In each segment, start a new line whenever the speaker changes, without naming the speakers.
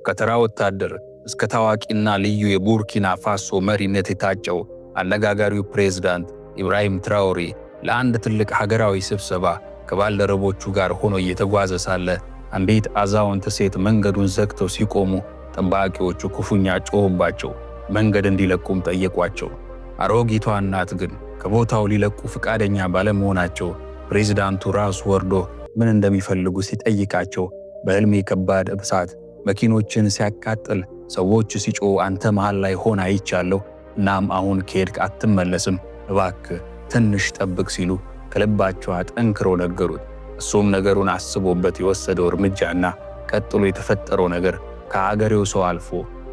ከተራ ወታደር እስከ ታዋቂና ልዩ የቡርኪና ፋሶ መሪነት የታጨው አነጋጋሪው ፕሬዝዳንት ኢብራሂም ትራኦሬ ለአንድ ትልቅ ሀገራዊ ስብሰባ ከባልደረቦቹ ጋር ሆኖ እየተጓዘ ሳለ አንዲት አዛውንት ሴት መንገዱን ዘግተው ሲቆሙ ጠባቂዎቹ ክፉኛ ጮኹባቸው። መንገድ እንዲለቁም ጠየቋቸው። አሮጊቷ እናት ግን ከቦታው ሊለቁ ፈቃደኛ ባለመሆናቸው ፕሬዝዳንቱ ራሱ ወርዶ ምን እንደሚፈልጉ ሲጠይቃቸው በሕልሜ ከባድ እሳት መኪኖችን ሲያቃጥል ሰዎች ሲጮሁ አንተ መሃል ላይ ሆነ አይቻለሁ። እናም አሁን ከሄድክ አትመለስም፣ እባክህ ትንሽ ጠብቅ ሲሉ ከልባቸው አጠንክረው ነገሩት። እሱም ነገሩን አስቦበት የወሰደው እርምጃና ቀጥሎ የተፈጠረው ነገር ከአገሬው ሰው አልፎ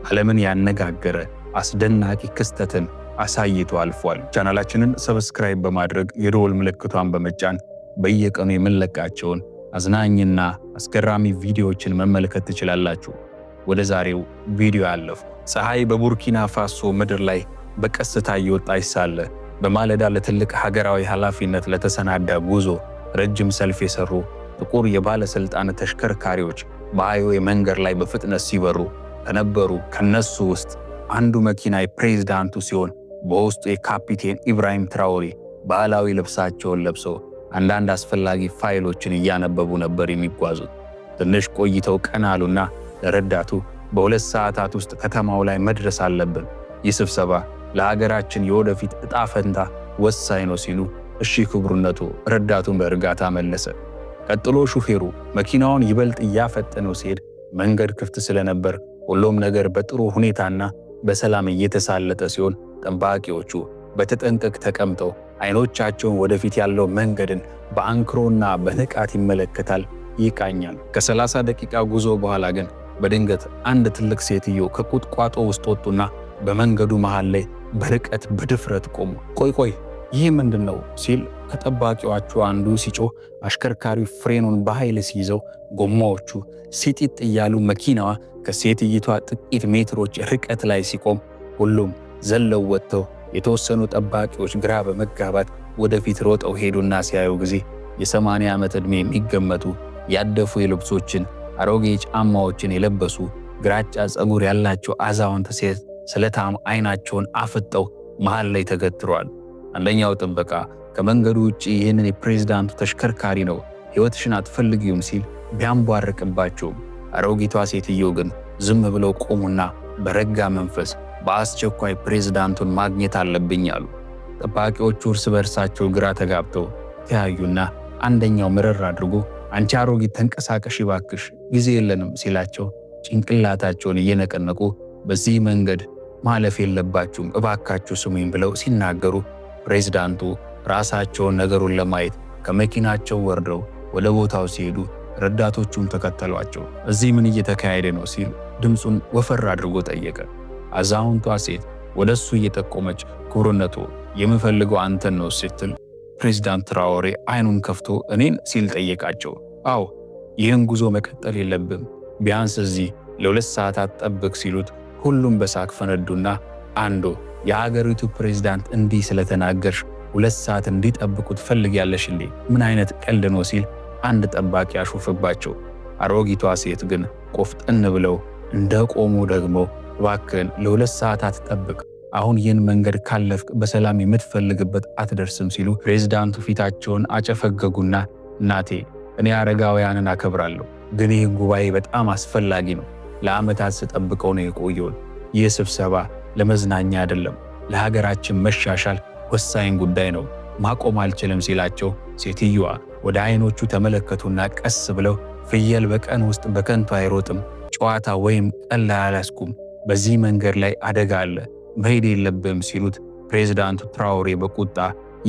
ዓለምን ያነጋገረ አስደናቂ ክስተትን አሳይቶ አልፏል። ቻናላችንን ሰብስክራይብ በማድረግ የደወል ምልክቷን በመጫን በየቀኑ የምንለቃቸውን አዝናኝና አስገራሚ ቪዲዮዎችን መመልከት ትችላላችሁ። ወደ ዛሬው ቪዲዮ አለፉ። ፀሐይ በቡርኪና ፋሶ ምድር ላይ በቀስታ እየወጣች ሳለ በማለዳ ለትልቅ ሀገራዊ ኃላፊነት ለተሰናዳ ጉዞ ረጅም ሰልፍ የሰሩ ጥቁር የባለስልጣን ተሽከርካሪዎች በሃይዌይ መንገድ ላይ በፍጥነት ሲበሩ ከነበሩ ከነሱ ውስጥ አንዱ መኪና የፕሬዝዳንቱ ሲሆን በውስጡ የካፒቴን ኢብራሂም ትራኦሬ ባህላዊ ልብሳቸውን ለብሰው አንዳንድ አስፈላጊ ፋይሎችን እያነበቡ ነበር የሚጓዙት። ትንሽ ቆይተው ቀና አሉና ለረዳቱ በ2 ሰዓታት ውስጥ ከተማው ላይ መድረስ አለብን፣ ይህ ስብሰባ ለሀገራችን የወደፊት ዕጣ ፈንታ ወሳኝ ነው ሲሉ እሺ ክቡርነቱ ረዳቱን በእርጋታ መለሰ። ቀጥሎ ሹፌሩ መኪናውን ይበልጥ እያፈጠነው ሲሄድ መንገድ ክፍት ስለነበር ሁሉም ነገር በጥሩ ሁኔታና በሰላም እየተሳለጠ ሲሆን ጠባቂዎቹ በተጠንቀቅ ተቀምጠው አይኖቻቸውን ወደፊት ያለው መንገድን በአንክሮና በንቃት ይመለከታል፣ ይቃኛል። ከ30 ደቂቃ ጉዞ በኋላ ግን በድንገት አንድ ትልቅ ሴትዮ ከቁጥቋጦ ውስጥ ወጡና በመንገዱ መሃል ላይ በርቀት በድፍረት ቆሙ። ቆይ ይህ ምንድነው ሲል ከጠባቂዎቹ አንዱ ሲጮህ አሽከርካሪው ፍሬኑን በኃይል ሲይዘው ጎማዎቹ ሲጢጥ እያሉ መኪናዋ ከሴትይቷ ጥቂት ሜትሮች ርቀት ላይ ሲቆም ሁሉም ዘለው ወጥተው የተወሰኑ ጠባቂዎች ግራ በመጋባት ወደፊት ሮጠው ሄዱና ሲያዩ ጊዜ የ80 ዓመት ዕድሜ የሚገመቱ ያደፉ የልብሶችን አሮጌ ጫማዎችን የለበሱ ግራጫ ፀጉር ያላቸው አዛውንት ሴት ስለታም አይናቸውን አፍጠው መሃል ላይ ተገትረዋል። አንደኛው ጥበቃ ከመንገዱ ውጪ ይህንን የፕሬዝዳንቱ ተሽከርካሪ ነው፣ ሕይወትሽን አትፈልጊውም ሲል ቢያንቧርቅባቸውም አሮጊቷ ሴትዮ ግን ዝም ብለው ቆሙና በረጋ መንፈስ በአስቸኳይ ፕሬዝዳንቱን ማግኘት አለብኝ አሉ። ጠባቂዎቹ እርስ በርሳቸው ግራ ተጋብተው ተያዩና አንደኛው ምርር አድርጎ አንቺ አሮጊት ተንቀሳቀሽ ባክሽ ጊዜ የለንም ሲላቸው ጭንቅላታቸውን እየነቀነቁ በዚህ መንገድ ማለፍ የለባችሁም እባካችሁ ስሙኝ ብለው ሲናገሩ ፕሬዝዳንቱ ራሳቸውን ነገሩን ለማየት ከመኪናቸው ወርደው ወደ ቦታው ሲሄዱ ረዳቶቹም ተከተሏቸው። እዚህ ምን እየተካሄደ ነው ሲል ድምፁን ወፈር አድርጎ ጠየቀ። አዛውንቷ ሴት ወደሱ እየጠቆመች ክቡርነቱ የምፈልገው አንተን ነው ስትል ፕሬዝዳንት ትራኦሬ አይኑን ከፍቶ እኔን ሲል ጠየቃቸው። አዎ ይህን ጉዞ መቀጠል የለብም ቢያንስ እዚህ ለ2 ሰዓታት ጠብቅ ሲሉት ሁሉም በሳቅ ፈነዱና አንዱ የሀገሪቱ ፕሬዝዳንት እንዲህ ስለተናገርሽ 2 ሰዓት እንዲጠብቁ ትፈልጊያለሽ እንዴ? ምን አይነት ቀልድ ነው ሲል አንድ ጠባቂ አሾፈባቸው። አሮጊቷ ሴት ግን ቆፍጠን ብለው እንደቆሙ ደግሞ እባክህን ለ2 ሰዓታት ጠብቅ፣ አሁን ይህን መንገድ ካለፍክ በሰላም የምትፈልግበት አትደርስም ሲሉ ፕሬዝዳንቱ ፊታቸውን አጨፈገጉና እናቴ እኔ አረጋውያንን አከብራለሁ፣ ግን ይህ ጉባኤ በጣም አስፈላጊ ነው። ለዓመታት ስጠብቀው ነው የቆየው። ይህ ስብሰባ ለመዝናኛ አይደለም፣ ለሀገራችን መሻሻል ወሳኝ ጉዳይ ነው፣ ማቆም አልችልም ሲላቸው ሴትዮዋ ወደ አይኖቹ ተመለከቱና ቀስ ብለው ፍየል በቀን ውስጥ በከንቱ አይሮጥም፣ ጨዋታ ወይም ቀልድ አላስኩም፣ በዚህ መንገድ ላይ አደጋ አለ፣ መሄድ የለብም ሲሉት ፕሬዝዳንቱ ትራኦሬ በቁጣ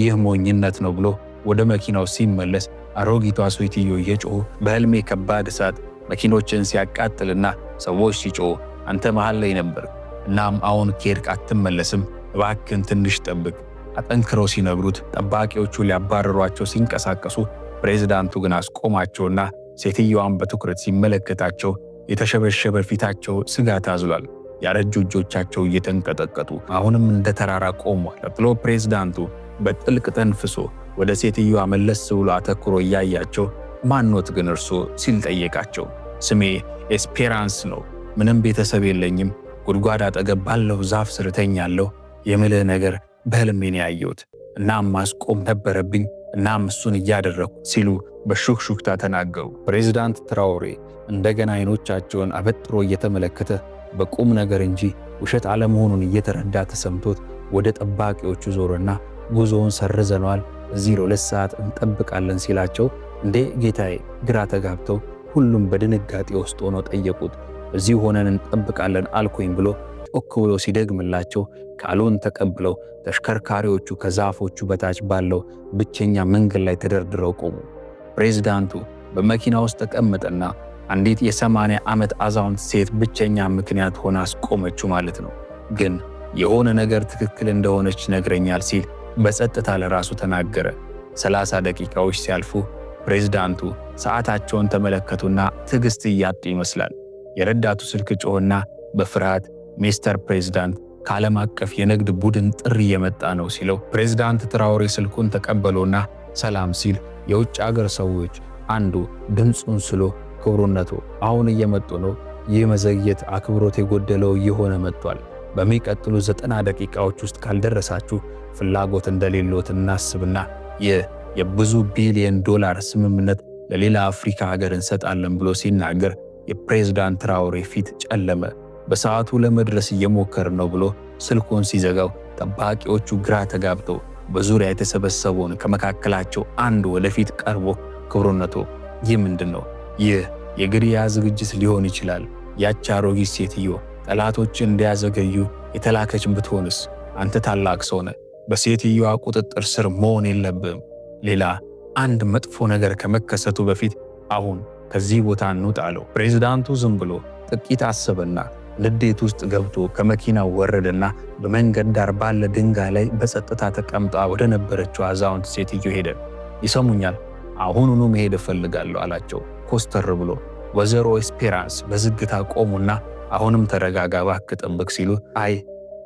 ይህ ሞኝነት ነው ብሎ ወደ መኪናው ሲመለስ አሮጊቷ ሴትዮ እየጮሁ በሕልሜ ከባድ እሳት መኪኖችን ሲያቃጥልና ሰዎች ሲጮሁ አንተ መሃል ላይ ነበር፣ እናም አሁን ከሄድክ አትመለስም፣ እባክህን ትንሽ ጠብቅ አጠንክረው ሲነግሩት ጠባቂዎቹ ሊያባረሯቸው ሲንቀሳቀሱ ፕሬዝዳንቱ ግን አስቆማቸውና ሴትዮዋን በትኩረት ሲመለከታቸው የተሸበሸበ ፊታቸው ስጋት አዝሏል። ያረጁ እጆቻቸው እየተንቀጠቀጡ አሁንም እንደ ተራራ ቆሟል። ቀጥሎ ፕሬዝዳንቱ በጥልቅ ተንፍሶ ወደ ሴትዮዋ መለስ ብሎ አተኩሮ እያያቸው ማንኖት ግን እርሶ ሲል ጠየቃቸው። ስሜ ኤስፔራንስ ነው፣ ምንም ቤተሰብ የለኝም። ጉድጓድ አጠገብ ባለው ዛፍ ስር እተኛለሁ። የምልህ ነገር በህልሜ ነው ያየሁት። እናም ማስቆም ነበረብኝ። እናም እሱን እያደረኩ ሲሉ በሹክሹክታ ተናገሩ። ፕሬዝዳንት ትራኦሬ እንደገና አይኖቻቸውን አበጥሮ እየተመለከተ በቁም ነገር እንጂ ውሸት አለመሆኑን እየተረዳ ተሰምቶት ወደ ጠባቂዎቹ ዞረና ጉዞውን ሰርዘነዋል፣ እዚህ ለ2 ሰዓት እንጠብቃለን ሲላቸው እንዴ ጌታዬ፣ ግራ ተጋብተው ሁሉም በድንጋጤ ውስጥ ሆነው ጠየቁት። እዚህ ሆነን እንጠብቃለን አልኩኝ ብሎ ጮክ ብሎ ሲደግምላቸው ቃሉን ተቀብለው ተሽከርካሪዎቹ ከዛፎቹ በታች ባለው ብቸኛ መንገድ ላይ ተደርድረው ቆሙ። ፕሬዝዳንቱ በመኪና ውስጥ ተቀመጠና አንዲት የ80 ዓመት አዛውንት ሴት ብቸኛ ምክንያት ሆና አስቆመችው ማለት ነው። ግን የሆነ ነገር ትክክል እንደሆነች ነግረኛል ሲል በጸጥታ ለራሱ ተናገረ። 30 ደቂቃዎች ሲያልፉ ፕሬዝዳንቱ ሰዓታቸውን ተመለከቱና ትዕግስት እያጡ ይመስላል። የረዳቱ ስልክ ጮህና በፍርሃት ሚስተር ፕሬዝዳንት ከዓለም አቀፍ የንግድ ቡድን ጥሪ የመጣ ነው ሲለው ፕሬዝዳንት ትራኦሬ ስልኩን ተቀበሎና ሰላም ሲል የውጭ አገር ሰዎች አንዱ ድምፁን ስሎ ክብሩነቱ አሁን እየመጡ ነው። ይህ መዘግየት አክብሮት የጎደለው እየሆነ መጥቷል። በሚቀጥሉ 90 ደቂቃዎች ውስጥ ካልደረሳችሁ ፍላጎት እንደሌሎት እናስብና ይህ የብዙ ቢሊዮን ዶላር ስምምነት ለሌላ አፍሪካ ሀገር እንሰጣለን ብሎ ሲናገር የፕሬዝዳንት ትራኦሬ ፊት ጨለመ። በሰዓቱ ለመድረስ እየሞከር ነው ብሎ ስልኩን ሲዘጋው ጠባቂዎቹ ግራ ተጋብተው በዙሪያ የተሰበሰበውን ከመካከላቸው አንዱ ወደፊት ቀርቦ ክብሩነቱ ይህ ምንድን ነው? ይህ የግድያ ዝግጅት ሊሆን ይችላል። ያች አሮጊት ሴትዮ ጠላቶችን እንዲያዘገዩ የተላከች ብትሆንስ? አንተ ታላቅ ሰው ነህ። በሴትዮዋ ቁጥጥር ስር መሆን የለብህም። ሌላ አንድ መጥፎ ነገር ከመከሰቱ በፊት አሁን ከዚህ ቦታ እንውጣ አለው። ፕሬዝዳንቱ ዝም ብሎ ጥቂት አሰበና ንዴት ውስጥ ገብቶ ከመኪናው ወረደና በመንገድ ዳር ባለ ድንጋይ ላይ በጸጥታ ተቀምጣ ወደ ነበረችው አዛውንት ሴትዮ ሄደ። ይሰሙኛል? አሁኑኑ መሄድ እፈልጋለሁ አላቸው ኮስተር ብሎ። ወይዘሮ ኤስፔራንስ በዝግታ ቆሙና አሁንም ተረጋጋ፣ እባክህ ጠብቅ ሲሉ አይ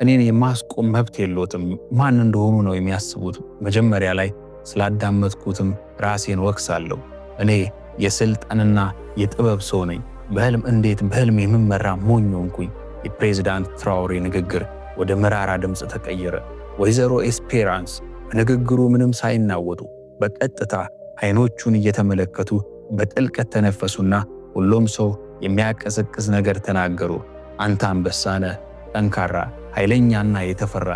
እኔን የማስቆም መብት የለዎትም። ማን እንደሆኑ ነው የሚያስቡት? መጀመሪያ ላይ ስላዳመጥኩትም ራሴን ወቅሳለሁ። እኔ የስልጣንና የጥበብ ሰው ነኝ። በህልም እንዴት በህልም የምመራ ሞኝ ሆንኩኝ? የፕሬዝዳንት ትራኦሬ ንግግር ወደ መራራ ድምፅ ተቀየረ። ወይዘሮ ኤስፔራንስ በንግግሩ ምንም ሳይናወጡ በቀጥታ አይኖቹን እየተመለከቱ በጥልቀት ተነፈሱና ሁሉም ሰው የሚያቀዘቅዝ ነገር ተናገሩ። አንተ አንበሳ ነህ፣ ጠንካራ፣ ኃይለኛና የተፈራ።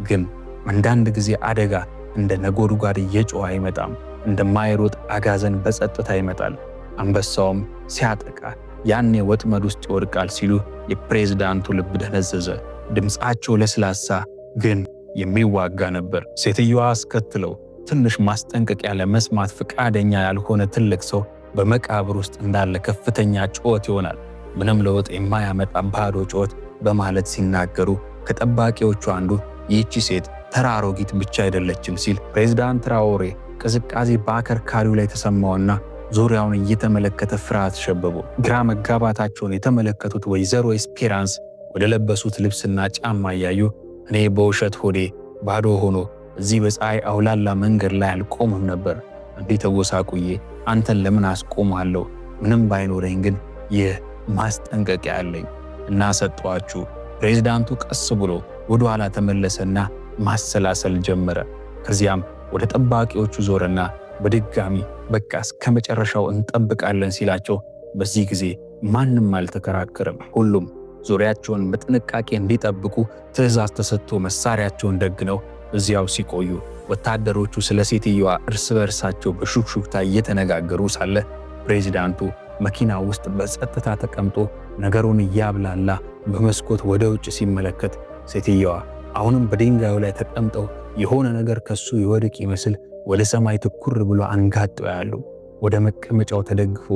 ግን አንዳንድ ጊዜ አደጋ እንደ ነጎድጓድ እየጮኸ አይመጣም፣ እንደማይሮጥ አጋዘን በጸጥታ ይመጣል። አንበሳውም ሲያጠቃ ያኔ ወጥመድ ውስጥ ይወድቃል ሲሉ የፕሬዝዳንቱ ልብ ደነዘዘ። ድምፃቸው ለስላሳ ግን የሚዋጋ ነበር። ሴትዮዋ አስከትለው ትንሽ ማስጠንቀቂያ ለመስማት ፈቃደኛ ያልሆነ ትልቅ ሰው በመቃብር ውስጥ እንዳለ ከፍተኛ ጩኸት ይሆናል፣ ምንም ለውጥ የማያመጣ ባዶ ጩኸት በማለት ሲናገሩ ከጠባቂዎቹ አንዱ ይህቺ ሴት ተራ አሮጊት ብቻ አይደለችም ሲል ፕሬዝዳንት ትራኦሬ ቅዝቃዜ በአከርካሪው ላይ ተሰማውና ዙሪያውን እየተመለከተ ፍርሃት ሸበቡ። ግራ መጋባታቸውን የተመለከቱት ወይዘሮ ኤስፔራንስ ወደ ለበሱት ልብስና ጫማ እያዩ እኔ በውሸት ሆዴ ባዶ ሆኖ እዚህ በፀሐይ አውላላ መንገድ ላይ አልቆምም ነበር። እንዲህ ተጎሳቁዬ አንተን ለምን አስቆማለሁ? ምንም ባይኖረኝ ግን ይህ ማስጠንቀቂያ አለኝ እና ሰጠኋችሁ። ፕሬዝዳንቱ ቀስ ብሎ ወደ ኋላ ተመለሰና ማሰላሰል ጀመረ። ከዚያም ወደ ጠባቂዎቹ ዞረና በድጋሚ በቃ እስከ መጨረሻው እንጠብቃለን ሲላቸው በዚህ ጊዜ ማንም አልተከራከረም። ሁሉም ዙሪያቸውን በጥንቃቄ እንዲጠብቁ ትዕዛዝ ተሰጥቶ መሳሪያቸውን ደግነው እዚያው ሲቆዩ ወታደሮቹ ስለ ሴትዮዋ እርስ በርሳቸው በሹክሹክታ እየተነጋገሩ ሳለ ፕሬዝዳንቱ መኪና ውስጥ በጸጥታ ተቀምጦ ነገሩን እያብላላ በመስኮት ወደ ውጭ ሲመለከት ሴትዮዋ አሁንም በድንጋዩ ላይ ተቀምጠው የሆነ ነገር ከሱ ይወድቅ ይመስል ወደ ሰማይ ትኩር ብሎ አንጋጠው ያሉ። ወደ መቀመጫው ተደግፎ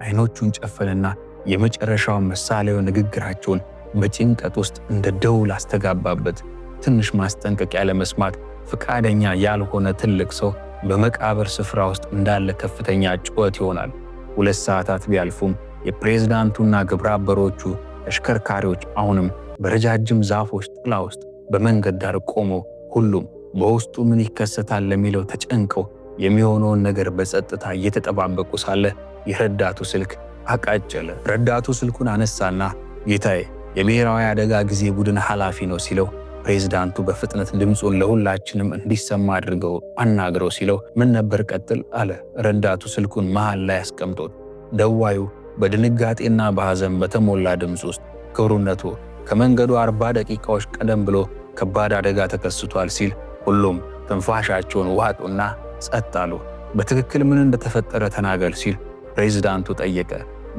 አይኖቹን ጨፈነና የመጨረሻውን ምሳሌያዊ ንግግራቸውን በጭንቀት ውስጥ እንደ ደውል አስተጋባበት። ትንሽ ማስጠንቀቂያ ለመስማት ፈቃደኛ ያልሆነ ትልቅ ሰው በመቃብር ስፍራ ውስጥ እንዳለ ከፍተኛ ጩኸት ይሆናል። 2 ሰዓታት ቢያልፉም የፕሬዝዳንቱና ግብረ አበሮቹ ተሽከርካሪዎች አሁንም በረጃጅም ዛፎች ጥላ ውስጥ በመንገድ ዳር ቆመው ሁሉም በውስጡ ምን ይከሰታል ለሚለው ተጨንቀው የሚሆነውን ነገር በጸጥታ እየተጠባበቁ ሳለ የረዳቱ ስልክ አቃጨለ። ረዳቱ ስልኩን አነሳና ጌታዬ የብሔራዊ አደጋ ጊዜ ቡድን ኃላፊ ነው ሲለው ፕሬዝዳንቱ በፍጥነት ድምፁን ለሁላችንም እንዲሰማ አድርገው አናግረው ሲለው ምን ነበር ቀጥል አለ ረዳቱ ስልኩን መሃል ላይ አስቀምጦት። ደዋዩ በድንጋጤና በሐዘን በተሞላ ድምፅ ውስጥ ክብሩነቱ ከመንገዱ 40 ደቂቃዎች ቀደም ብሎ ከባድ አደጋ ተከስቷል ሲል ሁሉም ትንፋሻቸውን ዋጡና ጸጥ አሉ። በትክክል ምን እንደተፈጠረ ተናገር ሲል ፕሬዝዳንቱ ጠየቀ።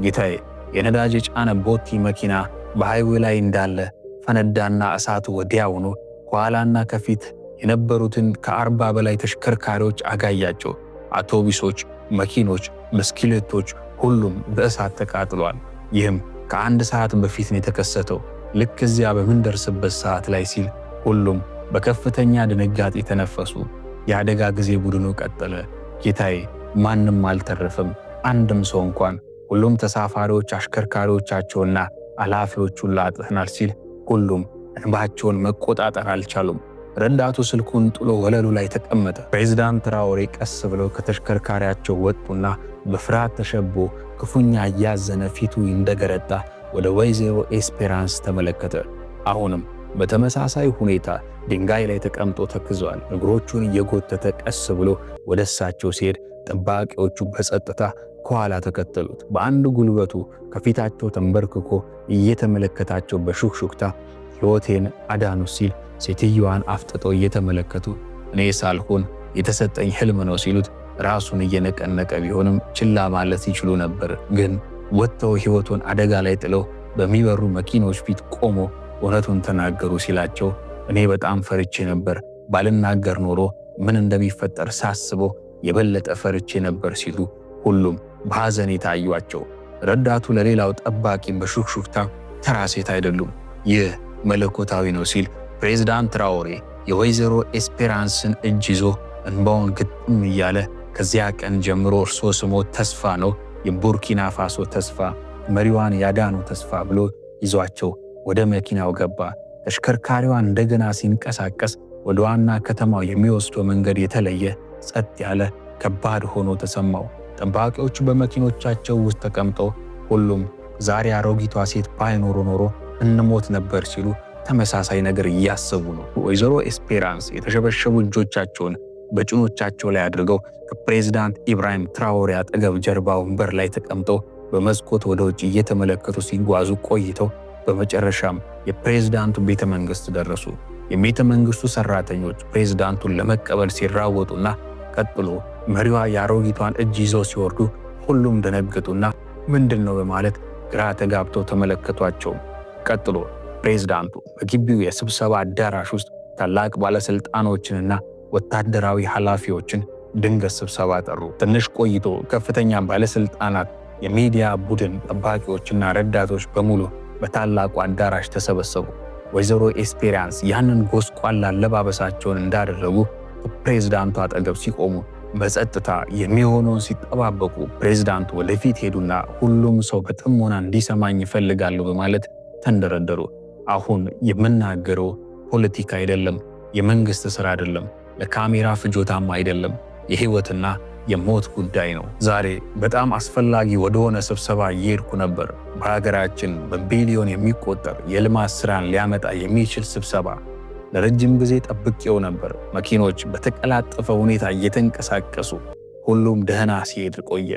ጌታዬ የነዳጅ የጫነ ቦቲ መኪና በሃይዌይ ላይ እንዳለ ፈነዳና እሳቱ ወዲያውኑ ከኋላና ከፊት የነበሩትን ከ40 በላይ ተሽከርካሪዎች አጋያቸው። አውቶቡሶች፣ መኪኖች፣ ብስክሌቶች ሁሉም በእሳት ተቃጥሏል። ይህም ከአንድ ሰዓት በፊት ነው የተከሰተው ልክ እዚያ በምንደርስበት ሰዓት ላይ ሲል ሁሉም በከፍተኛ ድንጋጤ ተነፈሱ። የአደጋ ጊዜ ቡድኑ ቀጠለ። ጌታዬ ማንም አልተረፈም፣ አንድም ሰው እንኳን። ሁሉም ተሳፋሪዎች አሽከርካሪዎቻቸውና ኃላፊዎቹን ላጥተናል ሲል ሁሉም እንባቸውን መቆጣጠር አልቻሉም። ረዳቱ ስልኩን ጥሎ ወለሉ ላይ ተቀመጠ። ፕሬዝዳንት ትራኦሬ ቀስ ብለው ከተሽከርካሪያቸው ወጡና በፍርሃት ተሸቦ ክፉኛ እያዘነ ፊቱ እንደገረጣ ወደ ወይዘሮ ኤስፔራንስ ተመለከተ። አሁንም በተመሳሳይ ሁኔታ ድንጋይ ላይ ተቀምጦ ተክዟል። እግሮቹን እየጎተተ ቀስ ብሎ ወደ እሳቸው ሲሄድ ጠባቂዎቹ በጸጥታ ከኋላ ተከተሉት። በአንድ ጉልበቱ ከፊታቸው ተንበርክኮ እየተመለከታቸው በሹክሹክታ ሕይወቴን አዳኑ ሲል ሴትዮዋን አፍጥጠው እየተመለከቱ እኔ ሳልሆን የተሰጠኝ ህልም ነው ሲሉት ራሱን እየነቀነቀ ቢሆንም ችላ ማለት ይችሉ ነበር። ግን ወጥተው ሕይወቱን አደጋ ላይ ጥለው በሚበሩ መኪኖች ፊት ቆሞ እውነቱን ተናገሩ ሲላቸው እኔ በጣም ፈርቼ ነበር፣ ባልናገር ኖሮ ምን እንደሚፈጠር ሳስበው የበለጠ ፈርቼ ነበር ሲሉ ሁሉም በሐዘኔታ አዩአቸው። ረዳቱ ለሌላው ጠባቂ በሹክሹክታ ተራ ሴት አይደሉም፣ ይህ መለኮታዊ ነው ሲል ፕሬዝዳንት ትራኦሬ የወይዘሮ ኤስፔራንስን እጅ ይዞ እንባውን ግጥም እያለ ከዚያ ቀን ጀምሮ እርሶ ስሞ ተስፋ ነው፣ የቡርኪና ፋሶ ተስፋ፣ መሪዋን ያዳኑ ተስፋ ብሎ ይዟቸው ወደ መኪናው ገባ። ተሽከርካሪዋ እንደገና ሲንቀሳቀስ ወደ ዋና ከተማው የሚወስደው መንገድ የተለየ ጸጥ ያለ ከባድ ሆኖ ተሰማው። ጠባቂዎቹ በመኪኖቻቸው ውስጥ ተቀምጠው ሁሉም ዛሬ አሮጊቷ ሴት ባይኖሩ ኖሮ እንሞት ነበር ሲሉ ተመሳሳይ ነገር እያሰቡ ነው። ወይዘሮ ኤስፔራንስ የተሸበሸቡ እጆቻቸውን በጭኖቻቸው ላይ አድርገው ከፕሬዝዳንት ኢብራሂም ትራኦሬ አጠገብ ጀርባ ወንበር ላይ ተቀምጠው በመስኮት ወደ ውጭ እየተመለከቱ ሲጓዙ ቆይተው በመጨረሻም የፕሬዝዳንቱ ቤተ መንግስት ደረሱ። የቤተ መንግስቱ ሰራተኞች ፕሬዝዳንቱን ለመቀበል ሲራወጡና ቀጥሎ መሪዋ የአሮጊቷን እጅ ይዘው ሲወርዱ ሁሉም ደነገጡና ምንድነው በማለት ግራ ተጋብተው ተመለከቷቸው። ቀጥሎ ፕሬዝዳንቱ በግቢው የስብሰባ አዳራሽ ውስጥ ታላቅ ባለስልጣኖችንና ወታደራዊ ኃላፊዎችን ድንገት ስብሰባ ጠሩ። ትንሽ ቆይቶ ከፍተኛ ባለስልጣናት፣ የሚዲያ ቡድን ጠባቂዎችና ረዳቶች በሙሉ በታላቁ አዳራሽ ተሰበሰቡ። ወይዘሮ ኤስፔራንስ ያንን ጎስቋላ አለባበሳቸውን እንዳደረጉ ፕሬዝዳንቱ አጠገብ ሲቆሙ በጸጥታ የሚሆነውን ሲጠባበቁ ፕሬዝዳንቱ ወደፊት ሄዱና ሁሉም ሰው በጥሞና እንዲሰማኝ ይፈልጋሉ በማለት ተንደረደሩ። አሁን የምናገረው ፖለቲካ አይደለም፣ የመንግስት ሥራ አይደለም፣ ለካሜራ ፍጆታም አይደለም፣ የህይወትና የሞት ጉዳይ ነው። ዛሬ በጣም አስፈላጊ ወደሆነ ስብሰባ እየሄድኩ ነበር። በሀገራችን በቢሊዮን የሚቆጠር የልማት ሥራን ሊያመጣ የሚችል ስብሰባ። ለረጅም ጊዜ ጠብቄው ነበር። መኪኖች በተቀላጠፈ ሁኔታ እየተንቀሳቀሱ ሁሉም ደህና ሲሄድ ቆየ።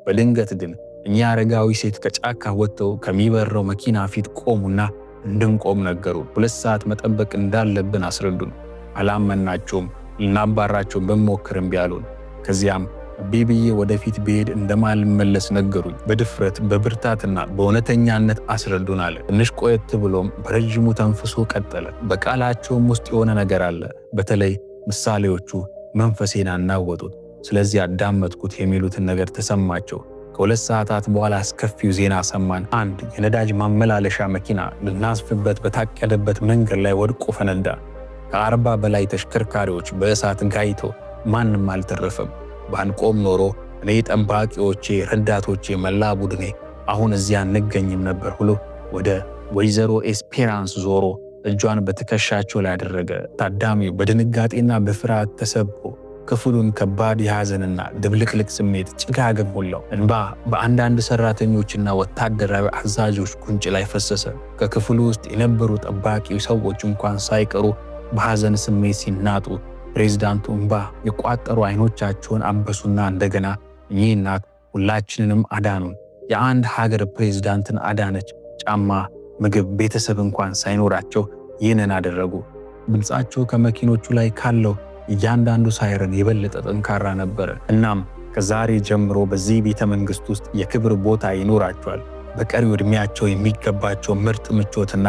በድንገት ግን እኛ አረጋዊ ሴት ከጫካ ወጥተው ከሚበረው መኪና ፊት ቆሙና እንድንቆም ነገሩ። 2 ሰዓት መጠበቅ እንዳለብን አስረዱን። አላመናቸውም። ልናባራቸው በመሞከርም ቢያሉን። ከዚያም ቢብዬ ወደፊት ብሄድ እንደማልመለስ ነገሩኝ። በድፍረት በብርታትና በእውነተኛነት አስረዱን አለ። ትንሽ ቆየት ብሎም በረጅሙ ተንፍሶ ቀጠለ። በቃላቸውም ውስጥ የሆነ ነገር አለ። በተለይ ምሳሌዎቹ መንፈሴን አናወጡት። ስለዚህ አዳመጥኩት የሚሉትን ነገር ተሰማቸው። ከ2 ሰዓታት በኋላ አስከፊው ዜና ሰማን። አንድ የነዳጅ ማመላለሻ መኪና ልናስፍበት በታቀደበት መንገድ ላይ ወድቆ ፈነዳ። ከ40 በላይ ተሽከርካሪዎች በእሳት ጋይተው ማንም አልተረፈም። ባንቆም ኖሮ እኔ፣ ጠባቂዎቼ፣ ረዳቶቼ፣ መላ ቡድኔ አሁን እዚያ እንገኝም ነበር ብሎ ወደ ወይዘሮ ኤስፔራንስ ዞሮ እጇን በትከሻቸው ላይ አደረገ። ታዳሚው በድንጋጤና በፍርሃት ተሰብሮ ክፍሉን ከባድ የሐዘንና ድብልቅልቅ ስሜት ጭጋግም ሞላው። እንባ በአንዳንድ ሰራተኞችና ወታደራዊ አዛዦች ጉንጭ ላይ ፈሰሰ። ከክፍሉ ውስጥ የነበሩ ጠባቂ ሰዎች እንኳን ሳይቀሩ በሐዘን ስሜት ሲናጡ ፕሬዝዳንቱ እንባ የቋጠሩ አይኖቻቸውን አበሱና እንደገና እኚህ እናት ሁላችንንም አዳኑን፣ የአንድ ሀገር ፕሬዝዳንትን አዳነች፣ ጫማ፣ ምግብ፣ ቤተሰብ እንኳን ሳይኖራቸው ይህንን አደረጉ። ድምፃቸው ከመኪኖቹ ላይ ካለው እያንዳንዱ ሳይረን የበለጠ ጠንካራ ነበረ። እናም ከዛሬ ጀምሮ በዚህ ቤተ መንግሥት ውስጥ የክብር ቦታ ይኖራቸዋል። በቀሪው ዕድሜያቸው የሚገባቸው ምርጥ ምቾትና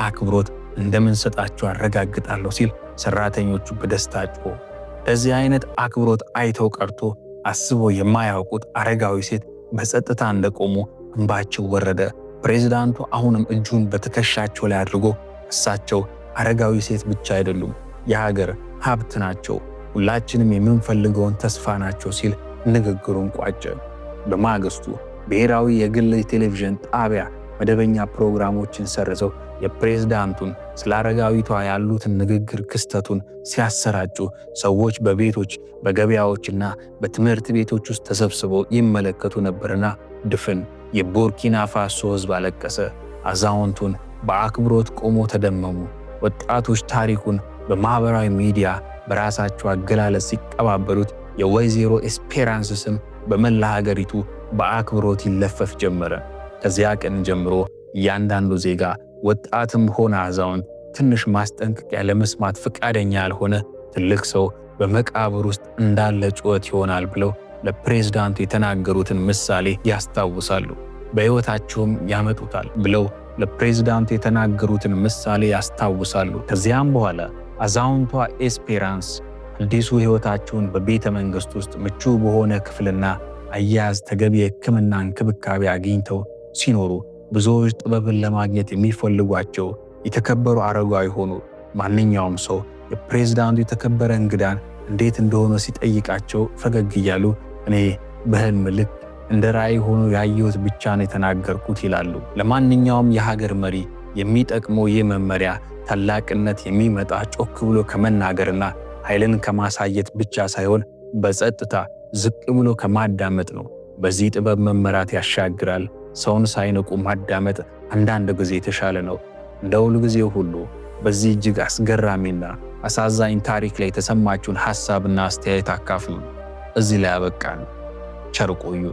አክብሮት እንደምንሰጣቸው አረጋግጣለሁ ሲል ሰራተኞቹ በደስታ ጮኹ። እንደዚህ አይነት አክብሮት አይተው ቀርቶ አስበው የማያውቁት አረጋዊ ሴት በጸጥታ እንደቆሙ እንባቸው ወረደ። ፕሬዝዳንቱ አሁንም እጁን በትከሻቸው ላይ አድርጎ እሳቸው አረጋዊ ሴት ብቻ አይደሉም፣ የሀገር ሀብት ናቸው፣ ሁላችንም የምንፈልገውን ተስፋ ናቸው ሲል ንግግሩን ቋጨ። በማግስቱ ብሔራዊ የግል ቴሌቪዥን ጣቢያ መደበኛ ፕሮግራሞችን ሰርዘው የፕሬዝዳንቱን ስለ አረጋዊቷ ያሉትን ንግግር ክስተቱን ሲያሰራጩ ሰዎች በቤቶች በገበያዎችና በትምህርት ቤቶች ውስጥ ተሰብስበው ይመለከቱ ነበርና ድፍን የቡርኪና ፋሶ ሕዝብ አለቀሰ። አዛውንቱን በአክብሮት ቆሞ ተደመሙ። ወጣቶች ታሪኩን በማህበራዊ ሚዲያ በራሳቸው አገላለጽ ሲቀባበሉት የወይዘሮ ኤስፔራንስ ስም በመላ ሀገሪቱ በአክብሮት ይለፈፍ ጀመረ። ከዚያ ቀን ጀምሮ እያንዳንዱ ዜጋ ወጣትም ሆነ አዛውንት ትንሽ ማስጠንቀቂያ ለመስማት ፈቃደኛ ያልሆነ ትልቅ ሰው በመቃብር ውስጥ እንዳለ ጩኸት ይሆናል ብለው ለፕሬዝዳንቱ የተናገሩትን ምሳሌ ያስታውሳሉ፣ በሕይወታቸውም ያመጡታል ብለው ለፕሬዝዳንቱ የተናገሩትን ምሳሌ ያስታውሳሉ። ከዚያም በኋላ አዛውንቷ ኤስፔራንስ አዲሱ ሕይወታቸውን በቤተ መንግሥት ውስጥ ምቹ በሆነ ክፍልና አያያዝ ተገቢ የሕክምና እንክብካቤ አግኝተው ሲኖሩ ብዙዎች ጥበብን ለማግኘት የሚፈልጓቸው የተከበሩ አረጋዊ ሆኑ። ማንኛውም ሰው የፕሬዝዳንቱ የተከበረ እንግዳን እንዴት እንደሆነ ሲጠይቃቸው ፈገግ እያሉ እኔ በሕልም ልክ እንደ ራእይ ሆኖ ያየሁት ብቻ ነው የተናገርኩት ይላሉ። ለማንኛውም የሀገር መሪ የሚጠቅመው ይህ መመሪያ ታላቅነት የሚመጣ ጮክ ብሎ ከመናገርና ኃይልን ከማሳየት ብቻ ሳይሆን በጸጥታ ዝቅ ብሎ ከማዳመጥ ነው። በዚህ ጥበብ መመራት ያሻግራል። ሰውን ሳይንቁ ማዳመጥ አንዳንድ ጊዜ የተሻለ ነው። እንደ ሁል ጊዜው ሁሉ በዚህ እጅግ አስገራሚና አሳዛኝ ታሪክ ላይ የተሰማችሁን ሐሳብና አስተያየት አካፍሉ። እዚህ ላይ አበቃን። ቸር ቆዩ።